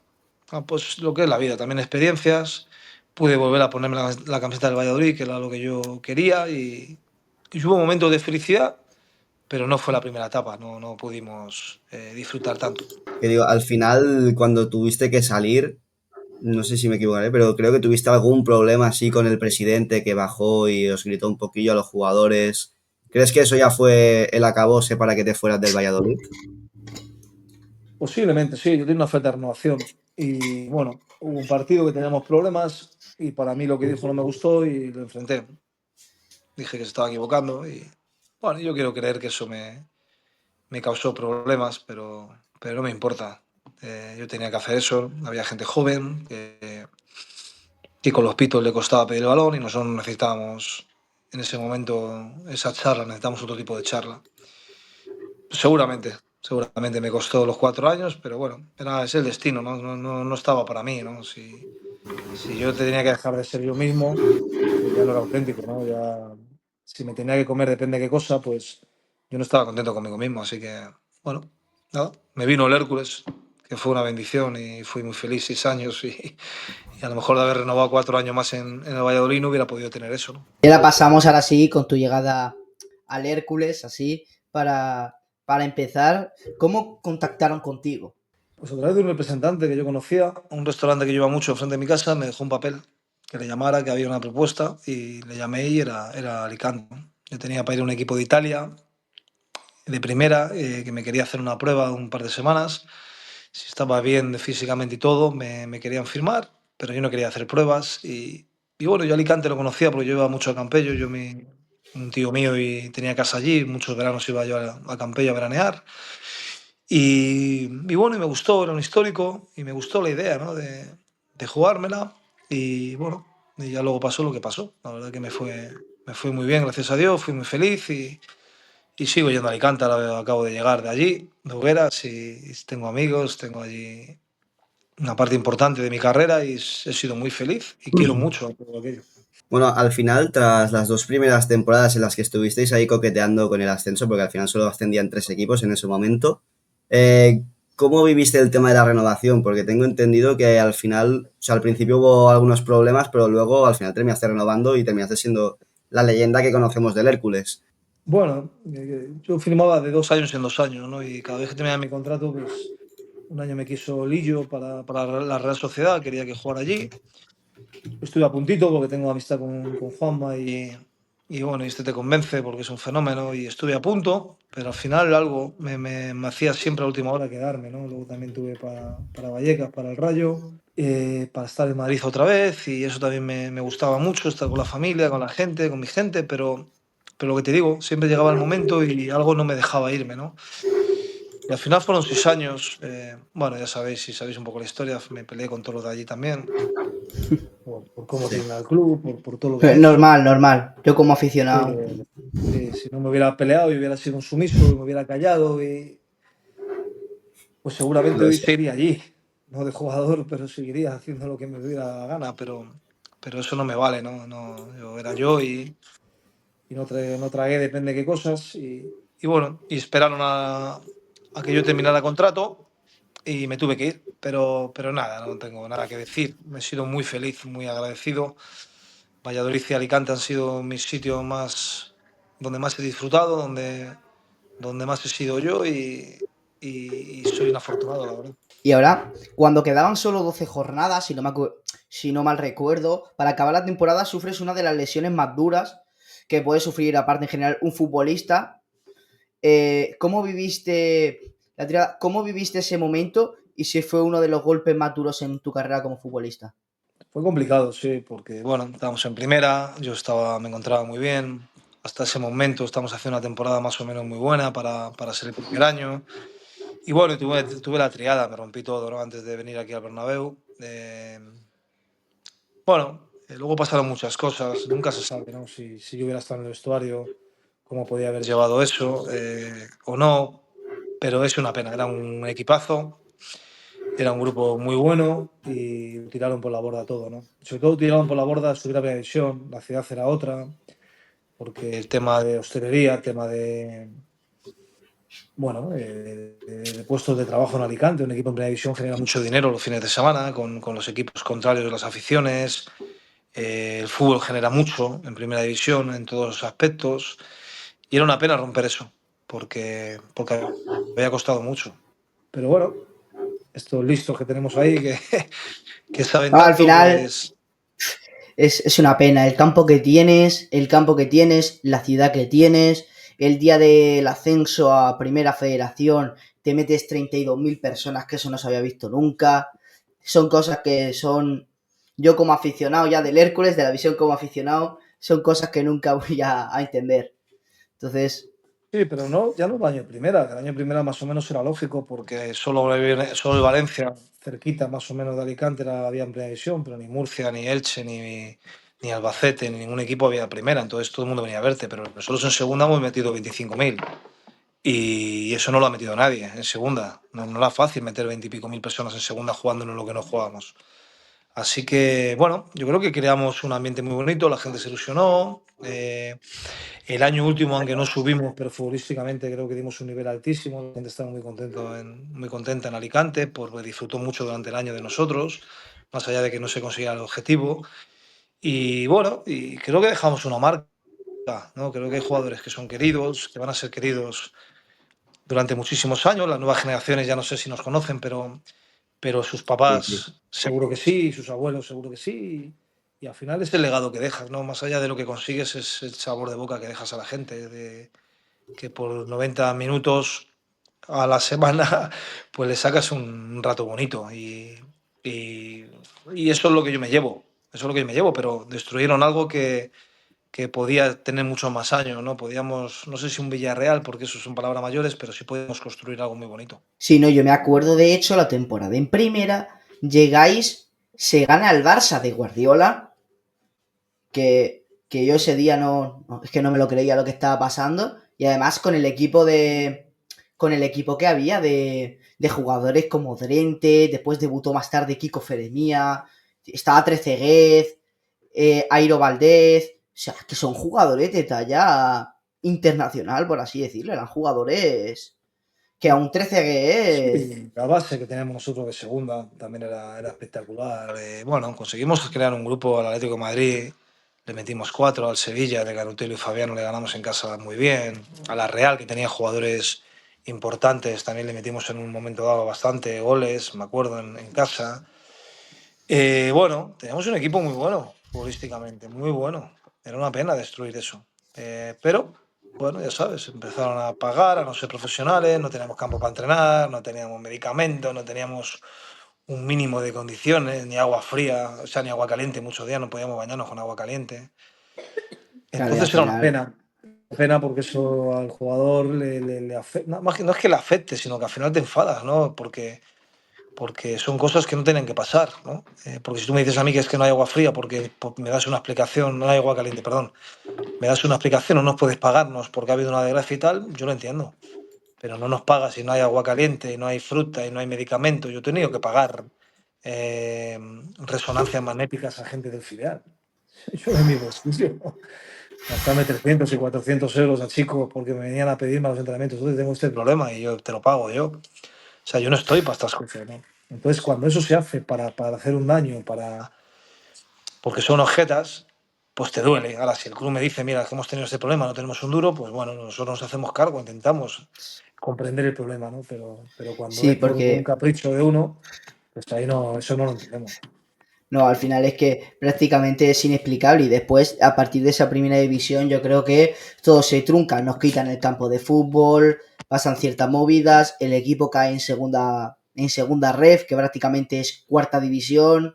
pues lo que es la vida, también experiencias. Pude volver a ponerme la camiseta del Valladolid, que era lo que yo quería, y hubo momentos de felicidad, pero no fue la primera etapa, no pudimos disfrutar tanto. Que digo, al final, cuando tuviste que salir, no sé si me equivocaré, pero creo que tuviste algún problema así con el presidente que bajó y os gritó un poquillo a los jugadores. ¿Crees que eso ya fue el acabose para que te fueras del Valladolid? Posiblemente, sí, yo tenía una oferta de renovación y bueno, hubo un partido que teníamos problemas y para mí lo que dijo no me gustó y lo enfrenté. Dije que se estaba equivocando y bueno, yo quiero creer que eso me causó problemas, pero no me importa. Yo tenía que hacer eso, había gente joven que con los pitos le costaba pedir el balón y nosotros necesitábamos en ese momento esa charla, necesitamos otro tipo de charla. Seguramente me costó los 4 años, pero bueno, es el destino, no estaba para mí, ¿no? Si yo tenía que dejar de ser yo mismo, pues ya no era auténtico, ¿no? Ya, si me tenía que comer depende de qué cosa, pues yo no estaba contento conmigo mismo, así que, bueno, nada, me vino el Hércules, que fue una bendición y fui muy feliz 6 años y a lo mejor de haber renovado 4 años más en el Valladolid no hubiera podido tener eso, ¿no? Y ahora pasamos ahora sí con tu llegada al Hércules, así, para empezar, ¿cómo contactaron contigo? Pues a través de un representante que yo conocía, un restaurante que lleva mucho frente de mi casa, me dejó un papel que le llamara, que había una propuesta, y le llamé y era Alicante, ¿no? Yo tenía para ir a un equipo de Italia, de primera, que me quería hacer una prueba un par de semanas. Si estaba bien físicamente y todo, me querían firmar, pero yo no quería hacer pruebas. Y bueno, yo Alicante lo conocía porque yo iba mucho a Campello, un tío mío y tenía casa allí, muchos veranos iba yo a Campello a veranear. Y bueno, y me gustó, era un histórico, y me gustó la idea, ¿no? de jugármela. Y bueno, y ya luego pasó lo que pasó. La verdad que me fue muy bien, gracias a Dios, fui muy feliz y sigo yendo a Alicante, ahora acabo de llegar de allí, de Hogueras, y tengo amigos, tengo allí una parte importante de mi carrera y he sido muy feliz y quiero mucho todo aquello. Bueno, al final, tras las dos primeras temporadas en las que estuvisteis ahí coqueteando con el ascenso, porque al final solo ascendían 3 equipos en ese momento, eh, ¿cómo viviste el tema de la renovación? Porque tengo entendido que al final, o sea, al principio hubo algunos problemas, pero luego al final terminaste renovando y terminaste siendo la leyenda que conocemos del Hércules. Bueno, yo firmaba de 2 años en 2 años, ¿no? Y cada vez que terminaba mi contrato, pues un año me quiso Lillo para la Real Sociedad, quería que jugara allí. Estuve a puntito porque tengo amistad con Juanma y bueno, y este te convence porque es un fenómeno y estuve a punto, pero al final algo me hacía siempre a última hora quedarme, ¿no? Luego también tuve para Vallecas, para el Rayo, para estar en Madrid otra vez y eso también me gustaba mucho, estar con la familia, con la gente, con mi gente, pero lo que te digo, siempre llegaba el momento y algo no me dejaba irme, ¿no? Y al final fueron 6 años, bueno, ya sabéis, si sabéis un poco la historia, me peleé con todos los de allí también por cómo tienen al club, por todo lo que han hecho. Normal, normal. Yo como aficionado. Si no me hubiera peleado y hubiera sido un sumiso y me hubiera callado, pues seguramente Lo hoy sé. seguiría allí, no de jugador, pero seguiría haciendo lo que me diera la gana, pero eso no me vale, ¿no? Yo era yo y no tragué depende de qué cosas y bueno, y esperaron a que yo terminara el contrato y me tuve que ir, pero nada, no tengo nada que decir. Me he sido muy feliz, muy agradecido Valladolid y Alicante han sido mis sitios más donde más he disfrutado, donde más he sido yo y soy un afortunado, la verdad. Y ahora, cuando quedaban solo 12 jornadas, si no mal recuerdo, para acabar la temporada sufres una de las lesiones más duras que puede sufrir, aparte en general, un futbolista. ¿Cómo viviste la tirada? ¿Cómo viviste ese momento y si fue uno de los golpes más duros en tu carrera como futbolista? Fue complicado, sí, porque bueno, estábamos en primera, me encontraba muy bien. Hasta ese momento estamos haciendo una temporada más o menos muy buena para ser el primer año. Y bueno, tuve la triada, me rompí todo, ¿no? Antes de venir aquí al Bernabéu. Bueno, luego pasaron muchas cosas, nunca se sabe, ¿no? Si yo hubiera estado en el vestuario, cómo podía haber llevado eso o no, pero es una pena, era un equipazo, era un grupo muy bueno y tiraron por la borda todo, ¿no? Sobre todo tiraron por la borda subir a primera división, la ciudad era otra, porque el tema de hostelería, el tema bueno, de puestos de trabajo en Alicante, un equipo en primera división genera mucho dinero los fines de semana con los equipos contrarios de las aficiones. El fútbol genera mucho en primera división en todos los aspectos y era una pena romper eso porque había costado mucho. Pero bueno, estos listos que tenemos ahí que saben No, al tanto, final pues es una pena. El campo que tienes, la ciudad que tienes, el día del ascenso a Primera Federación, te metes 32.000 personas, que eso no se había visto nunca. Son cosas que son, yo como aficionado ya del Hércules, de la visión como aficionado, son cosas que nunca voy a entender. Entonces, sí, pero no, ya no el año primera. El año primera más o menos era lógico porque solo el Valencia, cerquita más o menos de Alicante, había en primera división, pero ni Murcia, ni Elche, ni Albacete, ni ningún equipo había primera. Entonces todo el mundo venía a verte, pero nosotros en segunda hemos metido 25.000 y eso no lo ha metido nadie en segunda. No era fácil meter 20 y pico mil personas en segunda jugándonos lo que no jugábamos. Así que, bueno, yo creo que creamos un ambiente muy bonito, la gente se ilusionó. El año último, aunque no subimos, pero futbolísticamente creo que dimos un nivel altísimo. La gente estaba muy contenta en Alicante, porque disfrutó mucho durante el año de nosotros, más allá de que no se consiguiera el objetivo. Y bueno, y creo que dejamos una marca, ¿no? Creo que hay jugadores que son queridos, que van a ser queridos durante muchísimos años. Las nuevas generaciones ya no sé si nos conocen, pero sus Sí, sí. papás seguro que sí, sus abuelos seguro que sí. Y al final es el legado que dejas, ¿no? Más allá de lo que consigues, es el sabor de boca que dejas a la gente, de que por 90 minutos a la semana pues le sacas un rato bonito y, y eso es lo que yo me llevo, eso es lo que yo me llevo, pero destruyeron algo que podía tener muchos más años, ¿no? Podíamos, no sé si un Villarreal, porque eso son palabras mayores, pero sí podíamos construir algo muy bonito. si no, yo me acuerdo de hecho la temporada en primera, llegáis, se gana al Barça de Guardiola, que yo ese día es que no me lo creía lo que estaba pasando, y además con el equipo que había de jugadores como Drente, después debutó más tarde Kiko Feremía, estaba Treceguez, Airo Valdez, o sea, que son jugadores de talla internacional, por así decirlo, eran jugadores que aún Treceguez. Sí, la base que teníamos nosotros de segunda también era espectacular. Bueno, conseguimos crear un grupo al Atlético de Madrid, le metimos 4 al Sevilla, de Garutelo y Fabiano le ganamos en casa muy bien. A la Real, que tenía jugadores importantes, también le metimos en un momento dado bastante goles, me acuerdo, en casa. Bueno, teníamos un equipo muy bueno, futbolísticamente, muy bueno. Era una pena destruir eso. Pero, bueno, ya sabes, empezaron a pagar, a no ser profesionales, no teníamos campo para entrenar, no teníamos medicamentos, no teníamos un mínimo de condiciones, ni agua fría, o sea, ni agua caliente. Muchos días no podíamos bañarnos con agua caliente. Claro, y al Entonces era una final, pena. Pena porque eso al jugador le afecta. No, no es que le afecte, sino que al final te enfadas, ¿no? Porque son cosas que no tienen que pasar, ¿no? Porque si tú me dices a mí que es que no hay agua fría porque me das una explicación, no hay agua caliente, perdón, me das una explicación, no nos puedes pagarnos porque ha habido una desgracia y tal, yo lo entiendo, pero no nos pagas si no hay agua caliente, no hay fruta y no hay medicamento. Yo he tenido que pagar eh, resonancias magnéticas a gente del filial. Yo de mi bolsillo. Gastarme 300 y 400 euros a chicos porque me venían a pedirme a los entrenamientos. Entonces tengo este problema y yo te lo pago yo. O sea, yo no estoy para estas cosas, ¿no? Entonces, cuando eso se hace para hacer un daño, porque son objetas, pues te duele. Ahora, si el club me dice, mira, que hemos tenido este problema, no tenemos un duro, pues bueno, nosotros nos hacemos cargo, intentamos comprender el problema, ¿no? Pero cuando Sí, es por un porque capricho de uno, pues ahí no, eso no lo entendemos. no, al final es que prácticamente es inexplicable y después, a partir de esa primera división, yo creo que todo se trunca, nos quitan el campo de fútbol, pasan ciertas movidas, el equipo cae en segunda ref, que prácticamente es cuarta división,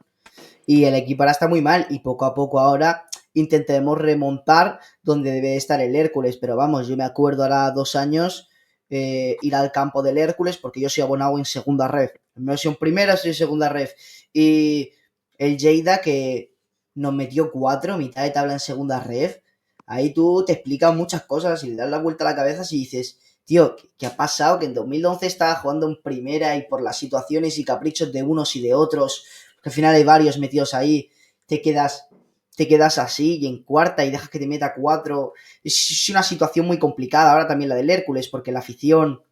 y el equipo ahora está muy mal y poco a poco ahora intentaremos remontar donde debe estar el Hércules, pero vamos, yo me acuerdo ahora 2 años ir al campo del Hércules porque yo soy abonado en segunda ref, no soy en primera, soy en segunda ref, y el Lleida que nos metió 4, mitad de tabla en segunda ref, ahí tú te explicas muchas cosas y le das la vuelta a la cabeza y dices, tío, ¿qué ha pasado? Que en 2011 estaba jugando en primera y por las situaciones y caprichos de unos y de otros, que al final hay varios metidos ahí, te quedas, te quedas así y en cuarta y dejas que te meta 4. Es una situación muy complicada. Ahora también la del Hércules, porque la afición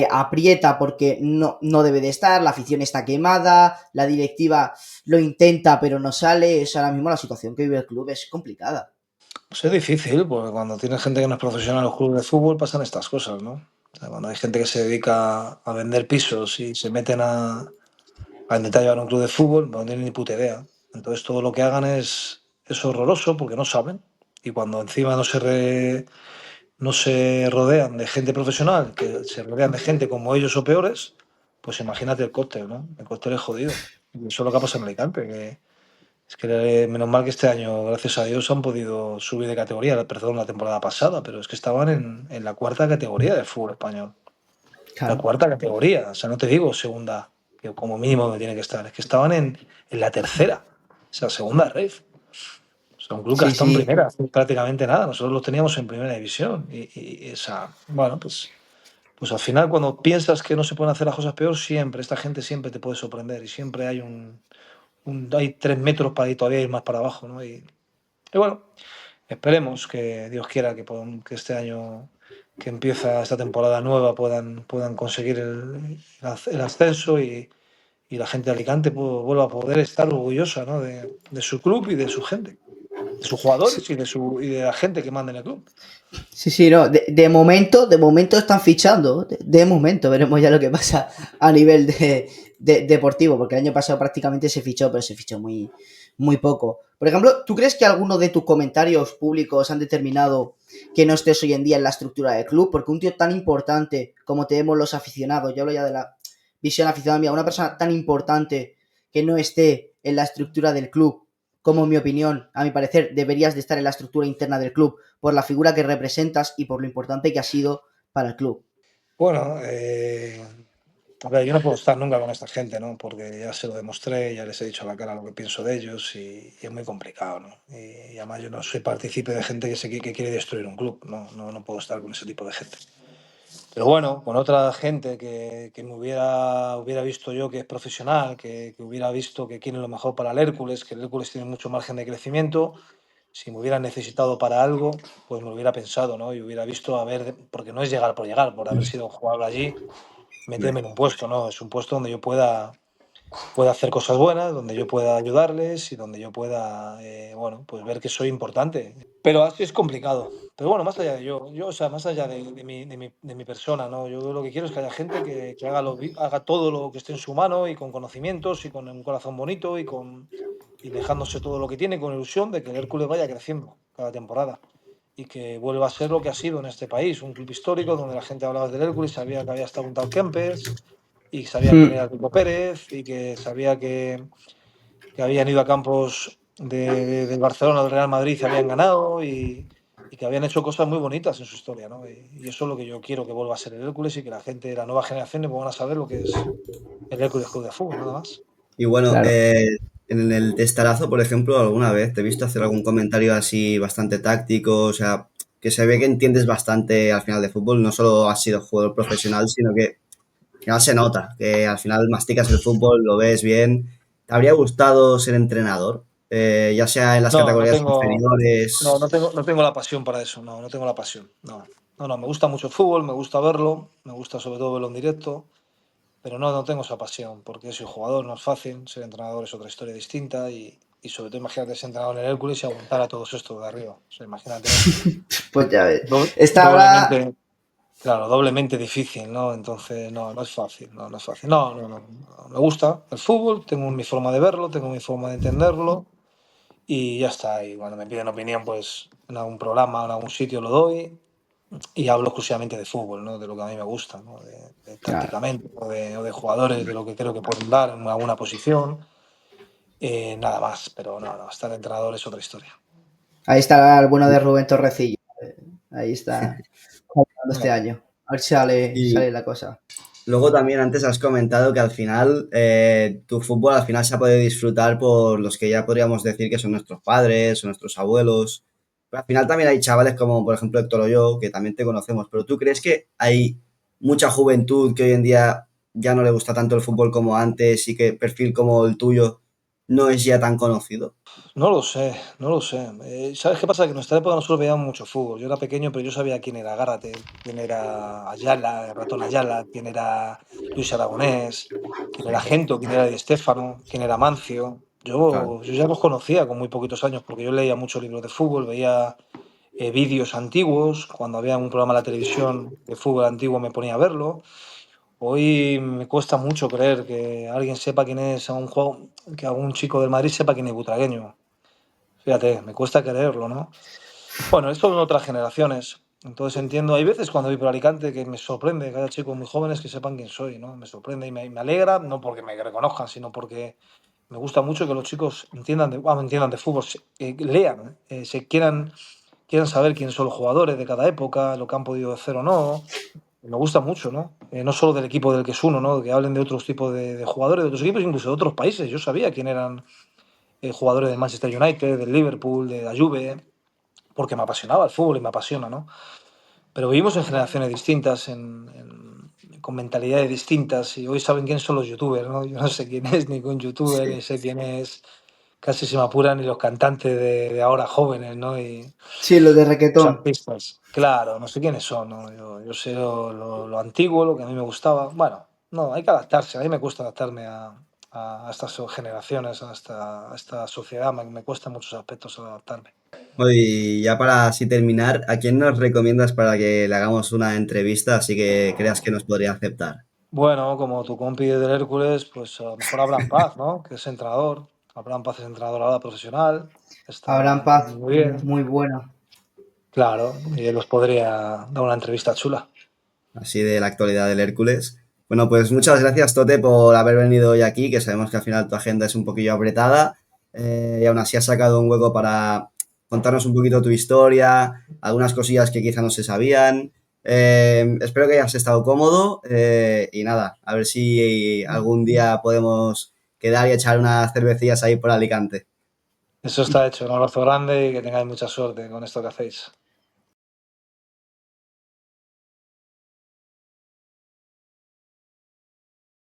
aprieta porque no debe de estar, la afición está quemada, la directiva lo intenta pero no sale. Es ahora mismo la situación que vive el club, es complicada. Pues es difícil, porque cuando tienes gente que no es profesional en los clubes de fútbol pasan estas cosas, ¿no? O sea, cuando hay gente que se dedica a vender pisos y se meten a intentar llevar un club de fútbol, no tienen ni puta idea. Entonces todo lo que hagan es horroroso porque no saben. Y cuando encima no se rodean de gente profesional, que se rodean de gente como ellos o peores, pues imagínate el cóctel, ¿no? El cóctel es jodido. Y eso es lo que ha pasado en Alicante, que es que menos mal que este año, gracias a Dios, han podido subir de categoría, perdón, la temporada pasada, pero es que estaban en la cuarta categoría del fútbol español. La Claro. cuarta categoría, o sea, no te digo segunda, que como mínimo me tiene que estar, es que estaban en la tercera, o sea, segunda red. O sea, un club que ha Sí, estado en sí. primera, hace prácticamente nada, nosotros los teníamos en primera división. Y esa, bueno, pues al final cuando piensas que no se pueden hacer las cosas peor, siempre, esta gente siempre te puede sorprender y siempre hay hay 3 metros para ir todavía ir más para abajo, ¿no? Y bueno, esperemos que Dios quiera que este año que empieza esta temporada nueva puedan conseguir el ascenso y la gente de Alicante vuelva a poder estar orgullosa, ¿no? de su club y de su gente, de sus Sí, jugadores y de la gente que manda en el club. sí, sí, no. De momento están fichando. De momento, veremos ya lo que pasa a nivel de deportivo, porque el año pasado prácticamente se fichó, pero se fichó muy, muy poco. Por ejemplo, ¿tú crees que alguno de tus comentarios públicos han determinado que no estés hoy en día en la estructura del club? Porque un tío tan importante como tenemos los aficionados, yo hablo ya de la visión aficionada mía, una persona tan importante que no esté en la estructura del club, como en mi opinión, a mi parecer, deberías de estar en la estructura interna del club por la figura que representas y por lo importante que ha sido para el club. Bueno, a ver, yo no puedo estar nunca con esta gente, ¿no? Porque ya se lo demostré, ya les he dicho a la cara lo que pienso de ellos y es muy complicado, ¿no? Y además yo no soy partícipe de gente que quiere destruir un club, no puedo estar con ese tipo de gente. Pero bueno, con otra gente que me hubiera visto yo que es profesional, que hubiera visto que quiere lo mejor para el Hércules, que el Hércules tiene mucho margen de crecimiento, si me hubiera necesitado para algo, pues me lo hubiera pensado, ¿no? Y hubiera visto, a ver, porque no es llegar, por haber sido jugador allí, meterme en un puesto, ¿no? Es un puesto donde yo pueda hacer cosas buenas, donde yo pueda ayudarles y donde yo pueda, bueno, pues ver que soy importante. Pero así es complicado. Pero bueno, más allá de o sea, más allá de mi persona, ¿no? Yo lo que quiero es que haya gente que haga todo lo que esté en su mano y con conocimientos y con un corazón bonito y dejándose todo lo que tiene con ilusión de que el Hércules vaya creciendo cada temporada y que vuelva a ser lo que ha sido en este país, un club histórico donde la gente hablaba del Hércules, sabía que había estado un tal Kempes y sabía quién era Hmm. Rico Pérez y que sabía que habían ido a campos del Barcelona, del Real Madrid y habían ganado y que habían hecho cosas muy bonitas en su historia, ¿no? Y eso es lo que yo quiero que vuelva a ser el Hércules y que la gente de la nueva generación van a saber lo que es el Hércules Club de Fútbol, nada más. Y bueno, Claro. en el testarazo, por ejemplo, alguna vez te he visto hacer algún comentario así bastante táctico, o sea, que se ve que entiendes bastante al final de fútbol, no solo has sido jugador profesional, sino que al final se nota, que al final masticas el fútbol, lo ves bien. ¿Te habría gustado ser entrenador? Ya sea en las No, no categorías tengo, inferiores. no tengo la pasión para eso, no tengo la pasión, no, me gusta mucho el fútbol, me gusta verlo, me gusta sobre todo verlo en directo, pero no tengo esa pasión, porque soy jugador, no es fácil, ser entrenador es otra historia distinta y sobre todo imagínate ser entrenador en el Hércules y aguantar a todos estos de arriba. O sea, imagínate, Pues ya ves. do- Esta hora, doblemente, claro, doblemente difícil, ¿no? Entonces, no es fácil, no es fácil. No, me gusta el fútbol, tengo mi forma de verlo, tengo mi forma de entenderlo y ya está. Y cuando me piden opinión, pues en algún programa, en algún sitio lo doy y hablo exclusivamente de fútbol, ¿no? De lo que a mí me gusta, ¿no? claro, Tácticamente o de jugadores, de lo que creo que pueden dar en alguna posición. Nada más, pero estar entrenador es otra historia. ahí está el bueno de Rubén Torrecillo. Ahí está jugando este Bueno, año. A ver si sale, Y sale la cosa. luego también antes has comentado que al final tu fútbol al final se ha podido disfrutar por los que ya podríamos decir que son nuestros padres o nuestros abuelos. Pero al final también hay chavales como por ejemplo Héctor o yo, que también te conocemos. Pero ¿tú crees que hay mucha juventud que hoy en día ya no le gusta tanto el fútbol como antes y que perfil como el tuyo no es ya tan conocido? no lo sé. ¿Sabes qué pasa? Que en nuestra época nosotros veíamos mucho fútbol. Yo era pequeño, pero yo sabía quién era Gárate, quién era Ayala, el ratón Ayala, quién era Luis Aragonés, quién era Gento, quién era Di Stéfano, quién era Mancio. Claro. Yo ya los conocía con muy poquitos años porque yo leía muchos libros de fútbol, veía vídeos antiguos. Cuando había un programa en la televisión de fútbol antiguo me ponía a verlo. Hoy me cuesta mucho creer que alguien sepa quién es a un juego, que algún chico del Madrid sepa quién es Butragueño. Fíjate, me cuesta creerlo, ¿no? Bueno, esto son otras generaciones. Entonces entiendo, hay veces cuando voy por Alicante que me sorprende que haya chicos muy jóvenes que sepan quién soy, ¿no? Me sorprende y me alegra, no porque me reconozcan, sino porque me gusta mucho que los chicos entiendan de fútbol, lean, quieran saber quiénes son los jugadores de cada época, lo que han podido hacer o no. Me gusta mucho, ¿no? No solo del equipo del que es uno, ¿no? Que hablen de otros tipos de jugadores, de otros equipos, incluso de otros países. Yo sabía quién eran jugadores del Manchester United, del Liverpool, de la Juve, porque me apasionaba el fútbol y me apasiona, ¿no? Pero vivimos en generaciones distintas, con mentalidades distintas, y hoy saben quién son los youtubers, ¿no? Yo no sé quién es ningún youtuber, ni Sí. sé quién es, casi se me apuran ni los cantantes de ahora jóvenes, ¿no? Y Sí, lo de los requetón. artistas, claro, no sé quiénes son, ¿no? Yo sé lo antiguo, lo que a mí me gustaba. Bueno, no, hay que adaptarse, a mí me cuesta adaptarme a estas generaciones, a esta sociedad, me cuesta en muchos aspectos adaptarme. Y ya para así terminar, ¿a quién nos recomiendas para que le hagamos una entrevista así que creas que nos podría aceptar? Bueno, como tu compi del Hércules, pues a lo mejor Abraham Paz, ¿no? Que es entrenador. Abraham Paz es entrenador ahora profesional. Abraham Está Paz, muy bien. muy bueno. Claro, y él os podría dar una entrevista chula. Así de la actualidad del Hércules. Bueno, pues muchas gracias, Tote, por haber venido hoy aquí, que sabemos que al final tu agenda es un poquillo apretada, y aún así has sacado un hueco para contarnos un poquito tu historia, algunas cosillas que quizá no se sabían. Espero que hayas estado cómodo, y nada, a ver si algún día podemos quedar y echar unas cervecillas ahí por Alicante. Eso está hecho. Un abrazo grande y que tengáis mucha suerte con esto que hacéis.